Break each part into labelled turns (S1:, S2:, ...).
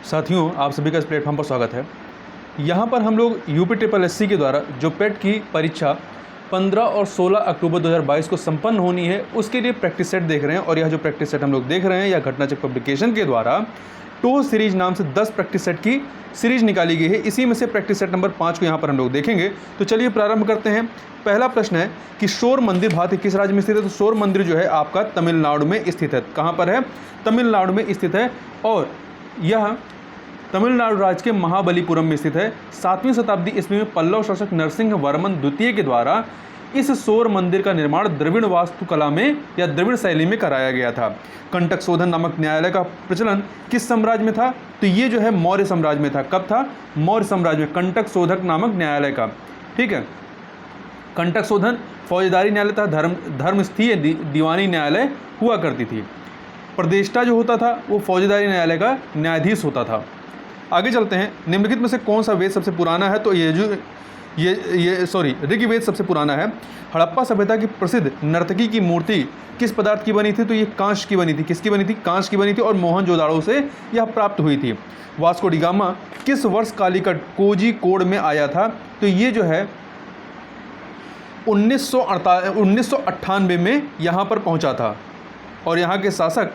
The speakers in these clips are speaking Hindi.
S1: साथियों, आप सभी का इस प्लेटफॉर्म पर स्वागत है। यहाँ पर हम लोग यूपीट्रिपल के द्वारा जो पेट की परीक्षा 15 और 16 अक्टूबर 2022 को संपन्न होनी है, उसके लिए प्रैक्टिस सेट देख रहे हैं। और यह जो प्रैक्टिस सेट हम लोग देख रहे हैं, यह घटनाचक पब्लिकेशन के द्वारा टो सीरीज नाम से 10 प्रैक्टिस सेट की सीरीज निकाली गई है। इसी में से प्रैक्टिस सेट नंबर 5 को यहाँ पर हम लोग देखेंगे। तो चलिए प्रारंभ करते हैं। पहला प्रश्न है कि शोर मंदिर भारत के किस राज्य में स्थित है? तो शोर मंदिर जो है आपका तमिलनाडु में स्थित है। कहाँ पर है? तमिलनाडु में स्थित है। और यह तमिलनाडु राज्य के महाबलीपुरम में स्थित है। 7वीं शताब्दी ईस्वी में पल्लव शासक नरसिंह वर्मन द्वितीय के द्वारा इस शोर मंदिर का निर्माण द्रविड़ वास्तुकला में या द्रविड़ शैली में कराया गया था। कंटक शोधन नामक न्यायालय का प्रचलन किस साम्राज्य में था? तो ये जो है मौर्य साम्राज्य में था। कब था? मौर्य साम्राज्य में कंटक शोधक नामक न्यायालय का। ठीक है, कंटक शोधन फौजदारी न्यायालय था, धर्मस्थीय दीवानी न्यायालय हुआ करती थी। प्रदेष्टा जो होता था वो फौजदारी न्यायालय का न्यायाधीश होता था। आगे चलते हैं। निम्नलिखित में से कौन सा वेद सबसे पुराना है? तो ऋग्वेद सबसे पुराना है। हड़प्पा सभ्यता की प्रसिद्ध नर्तकी की मूर्ति किस पदार्थ की बनी थी? तो ये कांच की बनी थी। किसकी बनी थी? कांच की बनी थी। और मोहनजोदाड़ो से यह प्राप्त हुई थी। वास्को डी गामा किस वर्ष कालीकट कोझिकोड में आया था? तो ये जो है 1998 में यहाँ पर पहुँचा था। और यहाँ के शासक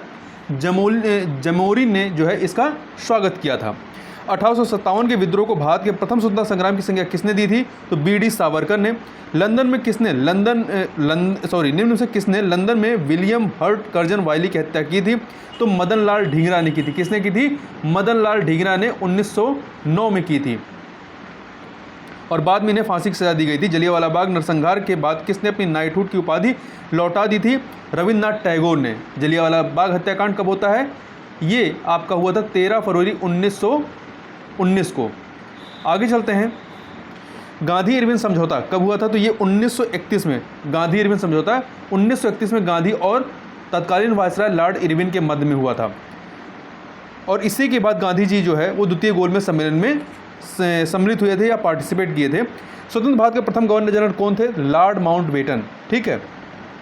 S1: जमोरिन ने जो है इसका स्वागत किया था। 1857 के विद्रोह को भारत के प्रथम स्वतंत्रता संग्राम की संज्ञा किसने दी थी? तो बी.डी. सावरकर ने। निम्न में से किसने लंदन में विलियम हर्ट कर्जन वाइली की हत्या की थी? तो मदन लाल ढींगरा ने की थी। किसने की थी? मदन लाल ढींगरा ने 1909 में की थी। और बाद में इन्हें फांसी की सजा दी गई थी। जलियांवाला बाग नरसंहार के बाद किसने अपनी नाइटहुड की उपाधि लौटा दी थी? रविन्द्रनाथ टैगोर ने। जलियांवाला बाग हत्याकांड कब होता है? ये आपका हुआ था 13 फरवरी 1919 को। आगे चलते हैं। गांधी इरविन समझौता कब हुआ था? तो ये 1931 में गांधी इरविन समझौता 1931 में गांधी और तत्कालीन वायसराय लॉर्ड इरविन के मध्य में हुआ था। और इसी के बाद गांधी जी जो है वो द्वितीय गोलमेज सम्मेलन में सम्मिलित हुए थे या पार्टिसिपेट किए थे। स्वतंत्र भारत के प्रथम गवर्नर जनरल कौन थे? Lord Mountbatten. ठीक है,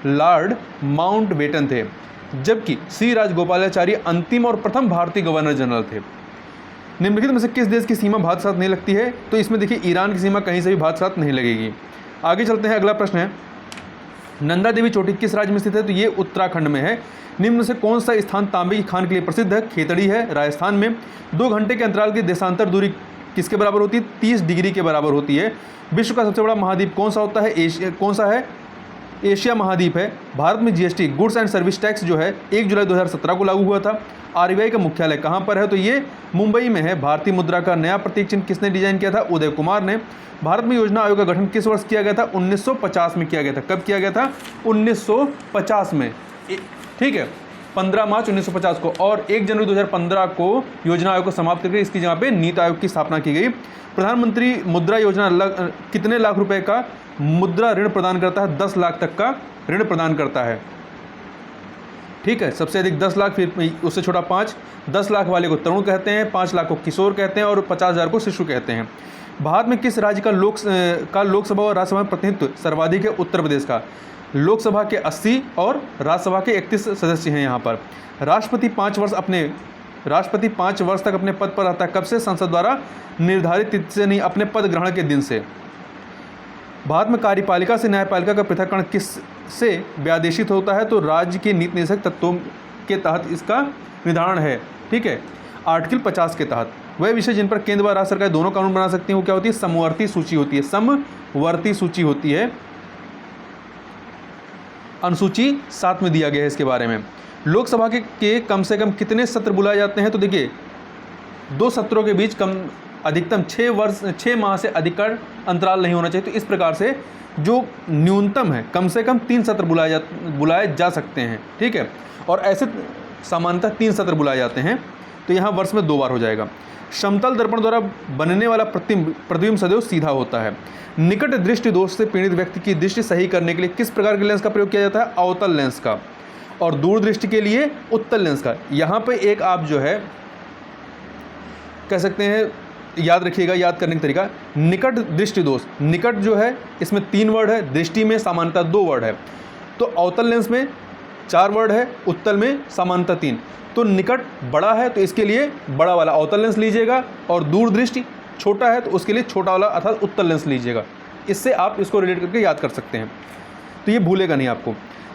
S1: लॉर्ड माउंटबेटन थे। जबकि सी राजगोपालाचारी अंतिम और प्रथम भारतीय गवर्नर जनरल थे। निम्नलिखित में से किस देश की सीमा भारत के साथ नहीं लगती है? तो इसमें देखिए ईरान की सीमा कहीं से भी भारत के साथ नहीं लगेगी। आगे चलते हैं। अगला प्रश्न है, नंदा देवी चोटी किस राज्य में स्थित है? तो ये उत्तराखंड में है। निम्न में से कौन सा स्थान तांबे की खान के लिए प्रसिद्ध है? खेतड़ी है, राजस्थान में। 2 घंटे के अंतराल की देशांतर दूरी किसके बराबर होती है? 30 डिग्री के बराबर होती है। विश्व का सबसे बड़ा महाद्वीप कौन सा होता है? कौन सा है? एशिया महाद्वीप है। भारत में GST goods and service tax जो है 1 जुलाई 2017 को लागू हुआ था। आरबीआई का मुख्यालय कहाँ पर है? तो ये मुंबई में है। भारतीय मुद्रा का नया प्रतीक चिन्ह किसने डिजाइन किया था? उदय कुमार ने। भारत में योजना आयोग का गठन किस वर्ष किया गया था? 1950 में किया गया था। कब किया गया था? 1950 में। ठीक है, 15 मार्च 1950 को। और 1 जनवरी 2015 को योजना आयोग को समाप्त करके इसकी जगह पे नीति आयोग की स्थापना की गई। प्रधानमंत्री मुद्रा योजना कितने लाख रुपए का मुद्रा ऋण प्रदान करता है? 10 लाख तक का ऋण प्रदान करता है। ठीक है, सबसे अधिक 10 लाख, फिर उससे छोटा 5। 10 लाख वाले को तरुण कहते हैं, 5 लाख को किशोर कहते हैं और 50,000 को शिशु कहते हैं। भारत में किस राज्य का लोकसभा और राज्यसभा में प्रतिनिधित्व सर्वाधिक है? उत्तर प्रदेश का। लोकसभा के 80 और राज्यसभा के 31 सदस्य हैं यहाँ पर। राष्ट्रपति 5 वर्ष तक अपने पद पर रहता है। कब से? संसद द्वारा निर्धारित तिथि से नहीं, अपने पद ग्रहण के दिन से। भारत में कार्यपालिका से न्यायपालिका का पृथक्करण किस से व्यादेशित होता है? तो राज्य के नीति निर्देशक तत्वों के तहत इसका निर्धारण है। ठीक है, आर्टिकल 50 के तहत। वह विषय जिन पर केंद्र व राज्य सरकार दोनों कानून बना सकती हैं वो क्या होती है? समवर्ती सूची होती है। समवर्ती सूची होती है। अनुसूची 7 में दिया गया है इसके बारे में। लोकसभा के कम से कम कितने सत्र बुलाए जाते हैं? तो देखिए 2 सत्रों के बीच अधिकतम 6 माह से अधिक का अंतराल नहीं होना चाहिए। तो इस प्रकार से जो न्यूनतम है कम से कम 3 सत्र बुलाए जा सकते हैं। ठीक है, और ऐसे सामान्यतः 3 सत्र बुलाए जाते हैं। तो यहाँ वर्ष में 2 बार हो जाएगा। समतल दर्पण द्वारा बनने वाला प्रतिबिंब सदैव सीधा होता है। निकट दृष्टि दोष से पीड़ित व्यक्ति की दृष्टि सही करने के लिए किस प्रकार के लेंस का प्रयोग किया जाता है? अवतल लेंस का। और दूरदृष्टि के लिए उत्तल लेंस का। यहाँ पे एक आप जो है कह सकते हैं, याद रखिएगा, याद करने का तरीका, निकट दृष्टि दोष। निकट जो है इसमें 3 वर्ड है, दृष्टि में सामान्यतः 2 वर्ड है। तो अवतल लेंस में 4 वर्ड है, उत्तल में समांतर 3। तो निकट बड़ा है तो इसके लिए बड़ा वाला अवतल लेंस लीजिएगा, और दूरदृष्टि छोटा है तो उसके लिए छोटा वाला अर्थात उत्तल लेंस लीजिएगा। इससे आप इसको रिलेट करके याद कर सकते हैं, तो ये भूलेगा नहीं आपको।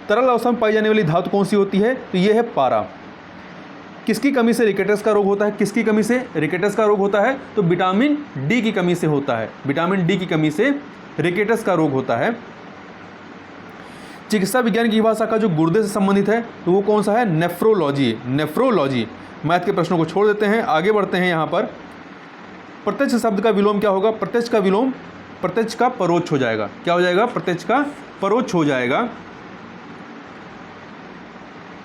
S1: तरल अवस्था में पाई जाने वाली धातु कौन सी होती है? तो ये है पारा। किसकी कमी से रिकेटस का रोग होता है? किसकी कमी से रिकेटस का रोग होता है? तो विटामिन डी की कमी से होता है। विटामिन डी की कमी से रिकेटस का रोग होता है। चिकित्सा विज्ञान की भाषा का जो गुर्दे से संबंधित है तो वो कौन सा है? नेफ्रोलॉजी। नेफ्रोलॉजी। मैथ के प्रश्नों को छोड़ देते हैं, आगे बढ़ते हैं। यहाँ पर प्रत्यक्ष शब्द का विलोम क्या होगा? प्रत्यक्ष का विलोम प्रत्यक्ष का परोक्ष हो जाएगा। क्या हो जाएगा? प्रत्यक्ष का परोक्ष हो जाएगा।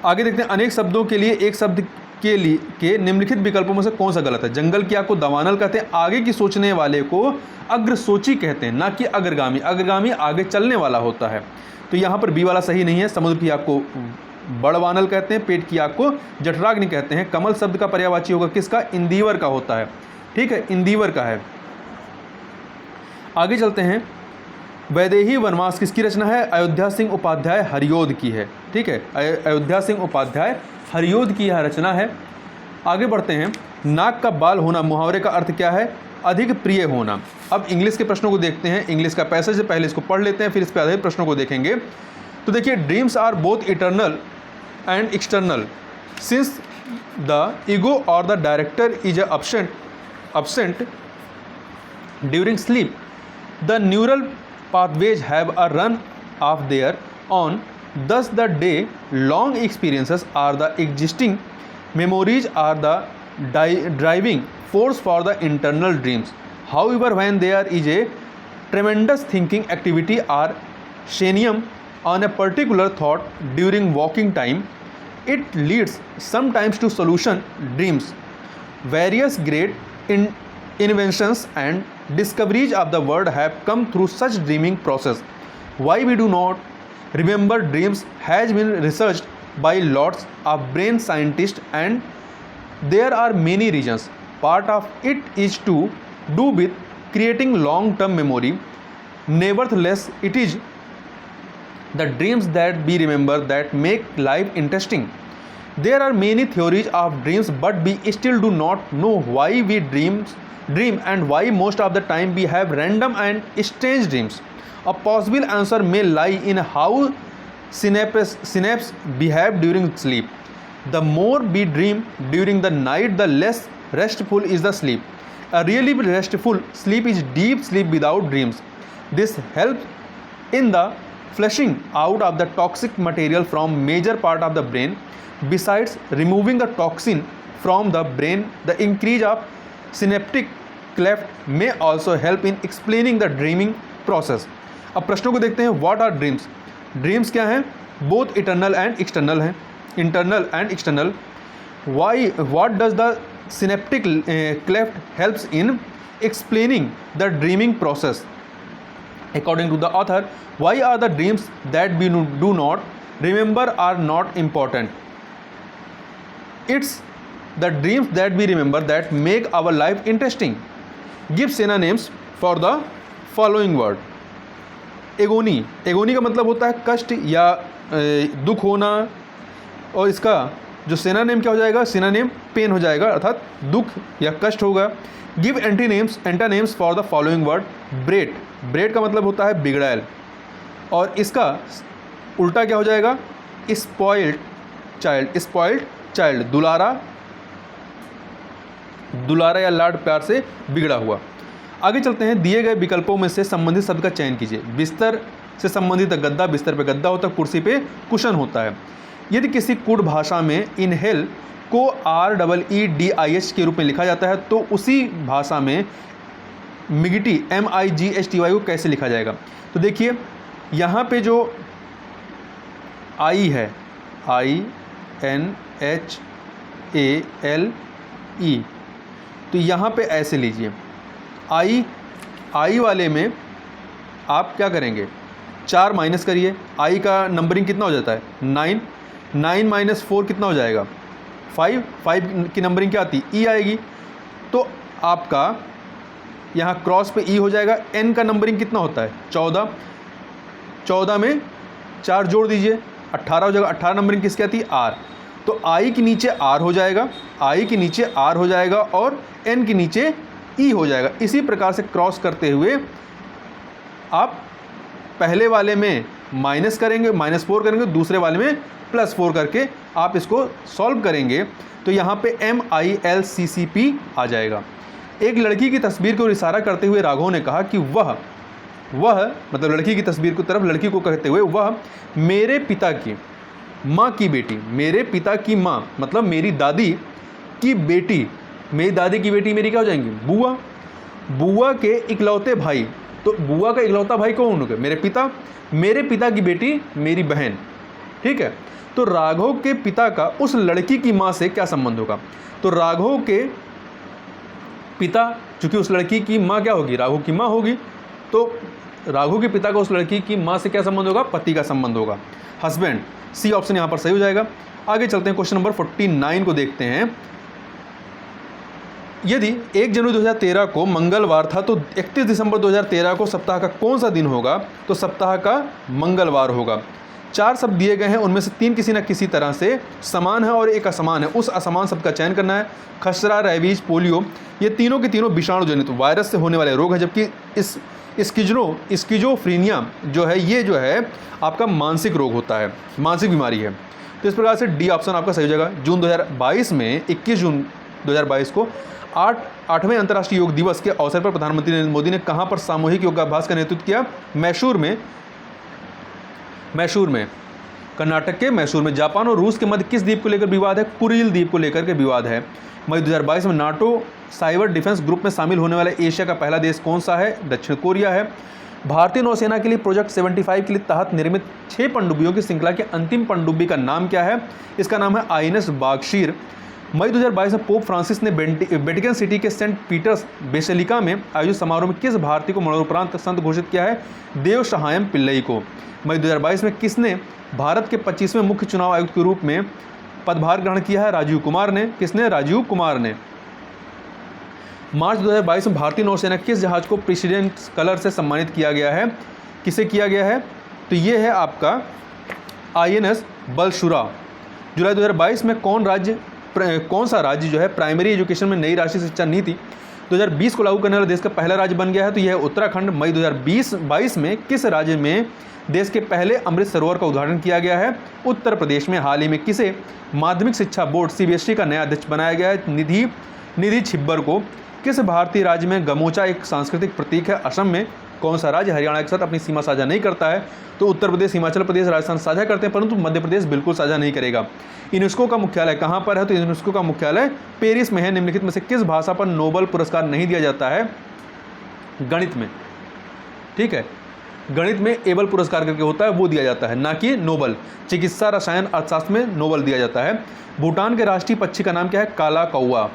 S1: आगे देखते हैं, अनेक शब्दों के लिए एक शब्द के निम्नलिखित विकल्पों में से कौन सा गलत है? जंगल की आग को दावानल कहते हैं। आगे की सोचने वाले को अग्रसोची कहते हैं, ना कि अग्रगामी। अग्रगामी आगे चलने वाला होता है। तो यहाँ पर बी वाला सही नहीं है। समुद्र की आग को बड़वानल कहते हैं, पेट की आग को जठराग्नि कहते हैं। कमल शब्द का पर्यायवाची होगा किसका? इंदिवर का होता है। ठीक है, इंदिवर का है। आगे चलते हैं, वैदेही वनवास किसकी रचना है? अयोध्या सिंह उपाध्याय हरियोध की है। ठीक है, अयोध्या सिंह उपाध्याय हरियोध की यह रचना है। आगे बढ़ते हैं, नाक का बाल होना मुहावरे का अर्थ क्या है? अधिक प्रिय होना। अब इंग्लिश के प्रश्नों को देखते हैं। इंग्लिश का पैसेज है, पहले इसको पढ़ लेते हैं, फिर इस पर आधारित प्रश्नों को देखेंगे। तो देखिए, dreams are both eternal and external since the ego और the director is absent during sleep. The neural pathways have a run of their own. Thus, the day-long experiences are the existing memories are the driving force for the internal dreams. However, when there is a tremendous thinking activity or shenium on a particular thought during walking time, it leads sometimes to solution dreams. Various great inventions and discoveries of the world have come through such dreaming process. Why we do not remember dreams has been researched by lots of brain scientists, and there are many reasons. Part of it is to do with creating long-term memory. Nevertheless, it is the dreams that we remember that make life interesting. There are many theories of dreams, but we still do not know why we dream and why most of the time we have random and strange dreams. A possible answer may lie in how synapses behave during sleep. The more we dream during the night, the less restful is the sleep. A really restful sleep is deep sleep without dreams. This helps in the flushing out of the toxic material from major part of the brain. Besides removing the toxin from the brain, the increase of synaptic cleft may also help in explaining the dreaming process. अब प्रश्नों को देखते हैं। What are dreams? ड्रीम्स क्या हैं? बोथ इटर्नल एंड एक्सटर्नल हैं। Internal and external. Why what does the synaptic cleft helps in explaining the dreaming process? According to the author, why are the dreams that we do not remember are not important? It's the dreams that we remember that make our life interesting. Give synonyms for the following word. Agony. Agony का मतलब होता है कष्ट या दुख होना, और इसका जो सिनोनिम क्या हो जाएगा? सिनोनिम पेन हो जाएगा, अर्थात दुख या कष्ट होगा। Give antonyms for the following word. ब्रेट। ब्रेट का मतलब होता है बिगड़ैल, और इसका उल्टा क्या हो जाएगा? Spoiled child. स्पॉइल्ड चाइल्ड, दुलारा या लाड प्यार से बिगड़ा हुआ। आगे चलते हैं, दिए गए विकल्पों में से संबंधित शब्द का चयन कीजिए। बिस्तर से संबंधित गद्दा, बिस्तर पे गद्दा होता है, कुर्सी पे कुशन होता है। यदि किसी कूट भाषा में इनहेल को REEDIH के रूप में लिखा जाता है तो उसी भाषा में मिगटी MIGHTY को कैसे लिखा जाएगा? तो देखिए, यहाँ पे जो आई है, INHALE, तो यहाँ पे ऐसे लीजिए। आई वाले में आप क्या करेंगे? 4 माइनस करिए। आई का नंबरिंग कितना हो जाता है? 9। 9 माइनस 4 कितना हो जाएगा? 5। 5 की नंबरिंग क्या आती? ई आएगी। तो आपका यहाँ क्रॉस पे ई हो जाएगा। एन का नंबरिंग कितना होता है? 14। 14 में 4 जोड़ दीजिए, 18 हो जाएगा, 18 नंबरिंग किसकी आती है, आर, तो आई के नीचे आर हो जाएगा, आई के नीचे आर हो जाएगा और एन के नीचे ई हो जाएगा। इसी प्रकार से क्रॉस करते हुए आप पहले वाले में माइनस करेंगे, -4 करेंगे, दूसरे वाले में +4 करके आप इसको सॉल्व करेंगे तो यहाँ पे MILCCP आ जाएगा। एक लड़की की तस्वीर को इशारा करते हुए राघव ने कहा कि वह मतलब लड़की की तस्वीर की तरफ लड़की को कहते हुए वह मेरे पिता की माँ की बेटी, मेरे पिता की माँ मतलब मेरी दादी की बेटी, मेरी दादी की बेटी मेरी क्या हो जाएंगी, बुआ, बुआ के इकलौते भाई, तो बुआ का इकलौता भाई कौन होगा, मेरे पिता, मेरे पिता की बेटी मेरी बहन, ठीक है। तो राघव के पिता का उस लड़की की माँ से क्या संबंध होगा, तो राघव के पिता, चूंकि उस लड़की की माँ क्या होगी, राघव की माँ होगी, तो राघव के पिता का उस लड़की की माँ से क्या संबंध होगा, पति का संबंध होगा, हस्बैंड। सी ऑप्शन यहाँ पर सही हो जाएगा। आगे चलते हैं, क्वेश्चन नंबर 49 को देखते हैं। यदि 1 जनवरी 2013 को मंगलवार था तो 31 दिसंबर 2013 को सप्ताह का कौन सा दिन होगा, तो सप्ताह का मंगलवार होगा। 4 शब्द दिए गए हैं, उनमें से 3 किसी न किसी तरह से समान है और एक असमान है, उस असमान शब्द का चयन करना है। खसरा, रेबीज, पोलियो, ये तीनों के तीनों विषाणु जनित वायरस से होने वाले रोग है, जबकि इस स्किज़ोफ्रेनिया जो है ये जो है आपका मानसिक रोग होता है, मानसिक बीमारी है। तो इस प्रकार से डी ऑप्शन आपका सही हो जाएगा। जून 2022 में 21 जून 2022 को 8वें अंतर्राष्ट्रीय योग दिवस के अवसर पर प्रधानमंत्री नरेंद्र मोदी ने कहां पर सामूहिक योगाभ्यास का नेतृत्व किया, मैसूर में, कर्नाटक के मैसूर में। जापान और रूस के मध्य किस द्वीप को लेकर विवाद है, कुरिल द्वीप को लेकर के विवाद है। मई 2022 में नाटो साइबर डिफेंस ग्रुप में शामिल होने वाला एशिया का पहला देश कौन सा है, दक्षिण कोरिया है। भारतीय नौसेना के लिए प्रोजेक्ट 75 के लिए तहत निर्मित 6 पनडुब्बियों की श्रृंखला के अंतिम पनडुब्बी का नाम क्या है, इसका नाम है INS बागशीर। मई 2022 में पोप फ्रांसिस ने वेटिकन सिटी के सेंट पीटर्स बेसिलिका में आयोजित समारोह में किस भारतीय को मरणोपरांत संत घोषित किया है, देव सहायम पिल्लई को। मई 2022 में किसने भारत के 25वें मुख्य चुनाव आयुक्त के रूप में पदभार ग्रहण किया है, राजीव कुमार ने। किसने, राजीव कुमार ने। मार्च 2022 में भारतीय नौसेना किस जहाज को प्रेसिडेंट कलर से सम्मानित किया गया है, किसे किया गया है, तो ये है आपका INS बलशुरा। जुलाई 2022 में कौन सा राज्य जो है प्राइमरी एजुकेशन में नई राष्ट्रीय शिक्षा नीति 2020 को लागू करने वाला देश का पहला राज्य बन गया है, तो यह है उत्तराखंड। मई 2022 में किस राज्य में देश के पहले अमृत सरोवर का उद्घाटन किया गया है, उत्तर प्रदेश में। हाल ही में किसे माध्यमिक शिक्षा बोर्ड CBSE का नया अध्यक्ष बनाया गया है, निधि छिब्बर को। किस भारतीय राज्य में गमोचा एक सांस्कृतिक प्रतीक है, असम में। कौन सा राज्य हरियाणा के साथ अपनी सीमा साझा नहीं करता है, तो उत्तर प्रदेश, हिमाचल प्रदेश, राजस्थान साझा करते हैं, परंतु मध्य प्रदेश बिल्कुल साझा नहीं करेगा। यूनेस्को का मुख्यालय कहाँ पर है, तो यूनेस्को का मुख्यालय पेरिस में है। निम्नलिखित में से किस भाषा पर नोबेल पुरस्कार नहीं दिया जाता है, गणित में, ठीक है, गणित में एबल पुरस्कार करके होता है वो दिया जाता है, ना कि नोबल। चिकित्सा, रसायन, अर्थशास्त्र में नोबल दिया जाता है। भूटान के राष्ट्रीय पक्षी का नाम क्या है, काला कौवा।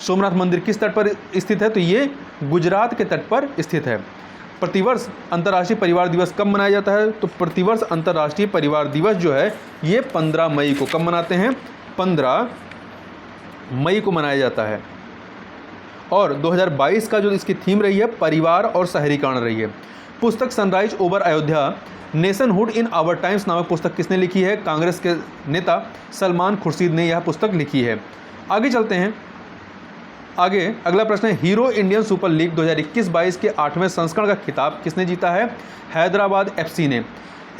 S1: सोमनाथ मंदिर किस तट पर स्थित है, तो ये गुजरात के तट पर स्थित है। प्रतिवर्ष अंतर्राष्ट्रीय परिवार दिवस कब मनाया जाता है, तो प्रतिवर्ष अंतर्राष्ट्रीय परिवार दिवस जो है ये 15 मई को कब मनाते हैं, 15 मई को मनाया जाता है। और 2022 का जो इसकी थीम रही है परिवार और शहरीकरण रही है। पुस्तक sunrise over Ayodhya nationhood in our times नामक पुस्तक किसने लिखी है, कांग्रेस के नेता सलमान खुर्शीद ने यह पुस्तक लिखी है। आगे चलते हैं, आगे अगला प्रश्न है, हीरो इंडियन सुपर लीग 2021-22 के 8वें संस्करण का खिताब किसने जीता है, हैदराबाद FC ने।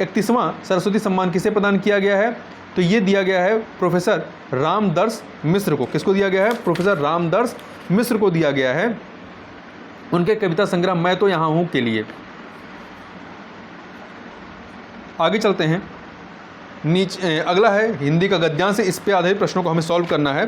S1: 31वां सरस्वती सम्मान किसे प्रदान किया गया है, तो ये दिया गया है प्रोफेसर रामदर्श मिश्र को। किसको दिया गया है, प्रोफेसर रामदर्श मिश्र को दिया गया है, उनके कविता संग्रह मैं तो यहाँ हूँ के लिए। आगे चलते हैं, नीचे अगला है हिंदी का गद्यांश, इस पे आधारित प्रश्नों को हमें सॉल्व करना है।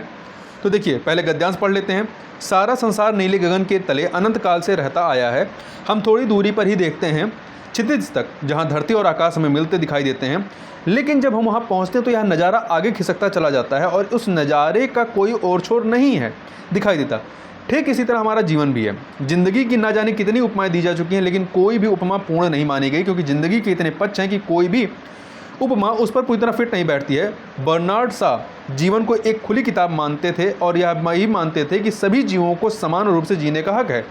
S1: तो देखिए पहले गद्यांश पढ़ लेते हैं। सारा संसार नीले गगन के तले अनंत काल से रहता आया है, हम थोड़ी दूरी पर ही देखते हैं क्षितिज तक, जहाँ धरती और आकाश हमें मिलते दिखाई देते हैं, लेकिन जब हम वहाँ पहुँचते हैं तो यह नज़ारा आगे खिसकता चला जाता है और उस नज़ारे का कोई और छोर नहीं है दिखाई देता। ठीक इसी तरह हमारा जीवन भी है। ज़िंदगी की ना जाने कितनी उपमाएँ दी जा चुकी हैं, लेकिन कोई भी उपमा पूर्ण नहीं मानी गई, क्योंकि ज़िंदगी के इतने पक्ष हैं कि कोई भी उपमा उस पर पूरी तरह फिट नहीं बैठती है। बर्नार्ड शॉ जीवन को एक खुली किताब मानते थे और यही मानते थे कि सभी जीवों को समान रूप से जीने का हक है।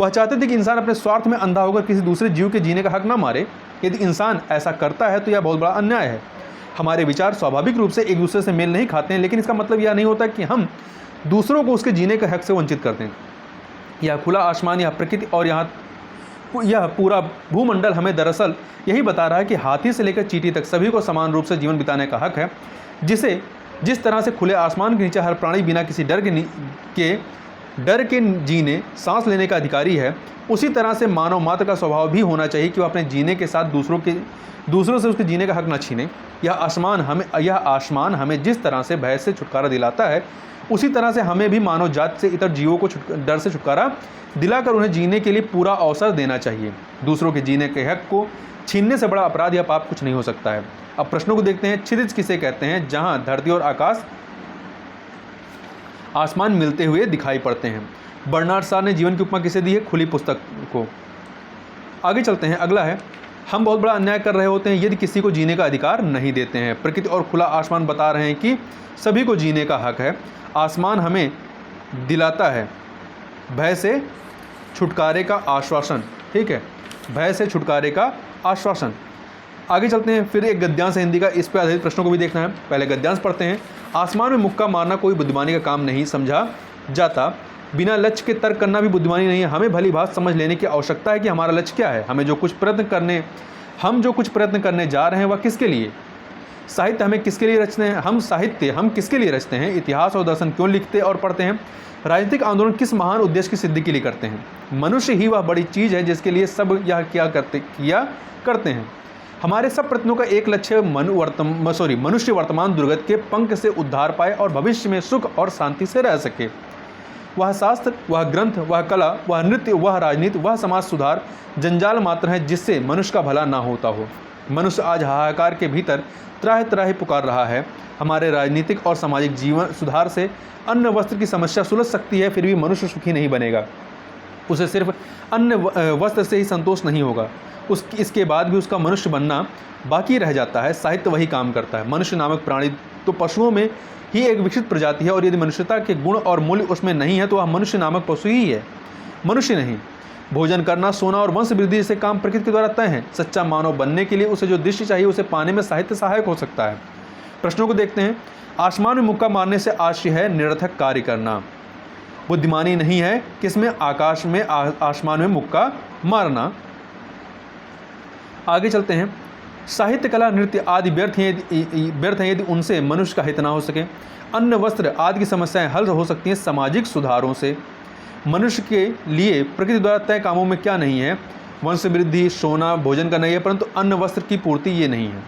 S1: वह चाहते थे कि इंसान अपने स्वार्थ में अंधा होकर किसी दूसरे जीव के जीने का हक ना मारे। यदि इंसान ऐसा करता है तो यह बहुत बड़ा अन्याय है। हमारे विचार स्वाभाविक रूप से एक दूसरे से मेल नहीं खाते हैं, लेकिन इसका मतलब यह नहीं होता कि हम दूसरों को उसके जीने के हक से वंचित करते हैं। यह खुला आसमान, यह प्रकृति और यह पूरा भूमंडल हमें दरअसल यही बता रहा है कि हाथी से लेकर चींटी तक सभी को समान रूप से जीवन बिताने का हक है। जिस तरह से खुले आसमान के नीचे हर प्राणी बिना किसी डर के जीने सांस लेने का अधिकारी है, उसी तरह से मानव मात्र का स्वभाव भी होना चाहिए कि वह अपने जीने के साथ दूसरों से उसके जीने का हक न छीने। यह आसमान हमें जिस तरह से भय से छुटकारा दिलाता है, उसी तरह से हमें भी मानव जाति से इतर जीवों को डर से छुटकारा दिलाकर उन्हें जीने के लिए पूरा अवसर देना चाहिए। दूसरों के जीने के हक को छीनने से बड़ा अपराध या पाप कुछ नहीं हो सकता है। अब प्रश्नों को देखते हैं। क्षितिज किसे कहते हैं जहां धरती और आसमान मिलते हुए दिखाई पड़ते हैं? बर्नार्ड शॉ ने जीवन की उपमा किसे दी है? खुली पुस्तक को। आगे चलते हैं। अगला है, हम बहुत बड़ा अन्याय कर रहे होते हैं यदि किसी को जीने का अधिकार नहीं देते हैं। प्रकृति और खुला आसमान बता रहे हैं कि सभी को जीने का हक है। आसमान हमें दिलाता है भय से छुटकारे का आश्वासन। ठीक है, भय से छुटकारे का आश्वासन। आगे चलते हैं। फिर एक गद्यांश है हिंदी का, इस पर आधारित प्रश्नों को भी देखना है। पहले गद्यांश पढ़ते हैं। आसमान में मुक्का मारना कोई बुद्धिमानी का काम नहीं समझा जाता। बिना लक्ष्य के तर्क करना भी बुद्धिमानी नहीं है। हमें भली बात समझ लेने की आवश्यकता है कि हमारा लक्ष्य क्या है। हम जो कुछ प्रयत्न करने जा रहे हैं वह किसके लिए? साहित्य हम किसके लिए रचते हैं? इतिहास और दर्शन क्यों लिखते और पढ़ते हैं? राजनीतिक आंदोलन किस महान उद्देश्य की सिद्धि के लिए करते हैं? मनुष्य ही वह बड़ी चीज़ है जिसके लिए सब यह किया करते हैं। हमारे सब प्रयत्नों का एक लक्ष्य मनुष्य वर्तमान दुर्गत के पंख से उद्धार पाए और भविष्य में सुख और शांति से रह सके। वह शास्त्र, वह ग्रंथ, वह कला, वह नृत्य, वह राजनीति, वह समाज सुधार जंजाल मात्र है जिससे मनुष्य का भला ना होता हो। मनुष्य आज हाहाकार के भीतर त्राहि त्राहि पुकार रहा है। हमारे राजनीतिक और सामाजिक जीवन सुधार से अन्न वस्त्र की समस्या सुलझ सकती है, फिर भी मनुष्य सुखी नहीं बनेगा। उसे सिर्फ अन्न वस्त्र से ही संतोष नहीं होगा, इसके बाद भी उसका मनुष्य बनना बाकी रह जाता है। साहित्य वही काम करता है। मनुष्य नामक प्राणी तो पशुओं में ही एक विकसित प्रजाति है, और यदि मनुष्यता के गुण और मूल्य उसमें नहीं है तो वह मनुष्य नामक पशु ही है, मनुष्य नहीं। भोजन करना, सोना और वंश वृद्धि जैसे काम प्रकृति के द्वारा तय हैं। सच्चा मानव बनने के लिए उसे जो दृष्टि चाहिए उसे पाने में साहित्य सहायक हो सकता है। प्रश्नों को देखते हैं। आसमान में मुक्का मारने से आशय है निरर्थक कार्य करना। बुद्धिमानी नहीं है किसमें? आसमान में मुक्का मारना। आगे चलते हैं। साहित्य, कला, नृत्य आदि व्यर्थ हैं यदि उनसे मनुष्य का हित ना हो सके। अन्न, वस्त्र आदि की समस्याएं हल हो सकती हैं सामाजिक सुधारों से। मनुष्य के लिए प्रकृति द्वारा तय कामों में क्या नहीं है? वंश वृद्धि, सोना, भोजन करना, है, परंतु अन्न वस्त्र की पूर्ति ये नहीं है।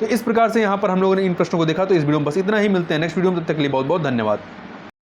S1: तो इस प्रकार से यहाँ पर हम लोगों ने इन प्रश्नों को देखा। तो इस वीडियो में बस इतना ही। मिलते हैं नेक्स्ट वीडियो में, तब तक के लिए बहुत बहुत धन्यवाद।